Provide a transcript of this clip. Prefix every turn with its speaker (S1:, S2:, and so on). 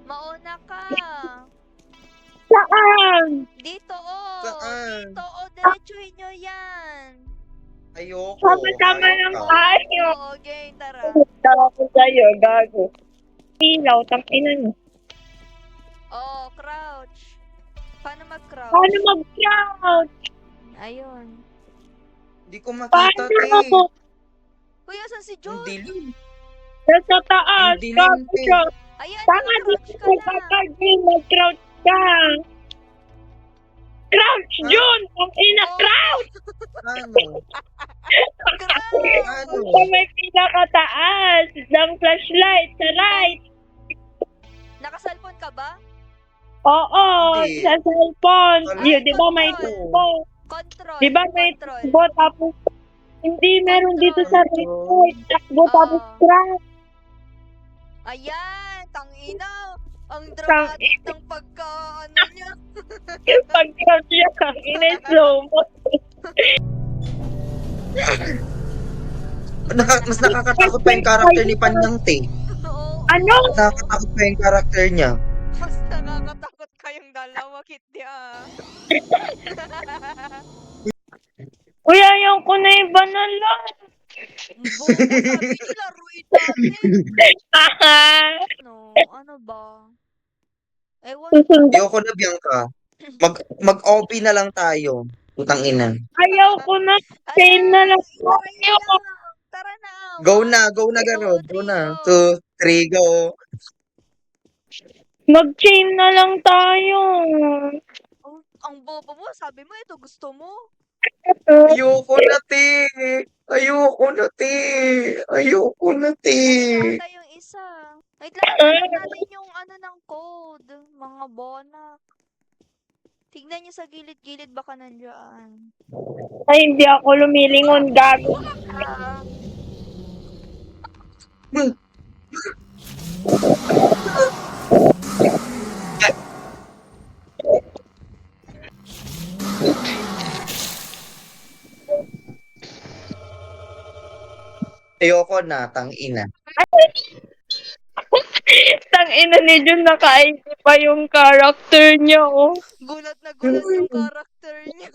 S1: Mauna ka.
S2: Saan?
S1: Dito, oh.
S3: Saan?
S1: Dito, oh. Diretsuhin nyo yan.
S3: Ayoko.
S2: Sama-sama
S3: Hayop
S2: lang
S3: ka.
S2: tayo.
S1: Oo, okay, tara.
S2: Tawa ko sa'yo, gago. Ilaw, tangina mo.
S1: Oh, crouch. Paano mag-crouch?
S2: Paano mag-crouch?
S1: Ayun.
S3: Hindi ko makita, te.
S2: Paano?
S1: Kuya, saan si
S3: Ang
S1: June?
S3: dilim.
S2: Nasa taas,
S3: Ang dilim,
S2: gago
S3: te.
S2: siya.
S1: Ayan,
S2: Tama
S1: nag-crouch
S2: dito
S1: ka na.
S2: kapag mag-crouch ka. Crouch,
S3: Ha?
S2: Jun! Ang ina,
S1: Oh,
S2: crouch!
S3: Ano?
S1: crouch!
S3: Ano?
S2: Sa may pinakataas ng flashlight sa right.
S1: Naka-cellphone ka ba?
S2: Oo,
S3: Hindi.
S2: sa cellphone.
S3: Ay,
S2: Yun, di ba may
S1: control.
S2: tubo?
S1: Control.
S2: Di ba may
S1: Control.
S2: tubo? Tapos, hindi meron dito sa right
S3: Control.
S2: side. Takbo, tapos
S1: Oo.
S2: crouch.
S1: Ayan, tangina. Ang
S2: Tang-
S1: dramatic ng pagka, ano niya.
S2: Pag-crouch siya, ang ina, slow mo.
S3: Mas nakakatakot pa yung character ni Panyang, te.
S1: Oo.
S2: Ano?
S3: Nakakatakot pa yung character niya.
S1: Mas nakakatakot kayong dalawa, Kitty, ah.
S2: Uy, ayaw ko na yung banala.
S1: Bobo, sabi niyo, laruin natin. Ano ba? Ewan ko.
S2: Susundan.
S3: Ayoko na, Bianca. Mag-OP na lang tayo. Putang ina.
S2: Ayaw ko na. Chain na lang
S1: Itry
S2: tayo.
S1: lang. Tara na.
S3: Go na, Garod. Go na. 2, 3, go.
S2: Mag-chain na lang tayo.
S1: Oh, ang bobo mo, sabi mo ito gusto mo.
S3: Ayoko na, te. Ayoko na, te. Ayoko na, te.
S1: Ayun ata yung isa. Wait lang, tingnan natin yung ano ng code. Mga bonak. Tignan niyo sa gilid-gilid baka nandiyan.
S2: Ay, hindi ako lumilingon, gago.
S1: Ah,
S3: Ayoko na, tang ina.
S2: Tang ina ni Jun, naka-ID pa yung character niya, oh.
S1: gulat na gulat yung character niya.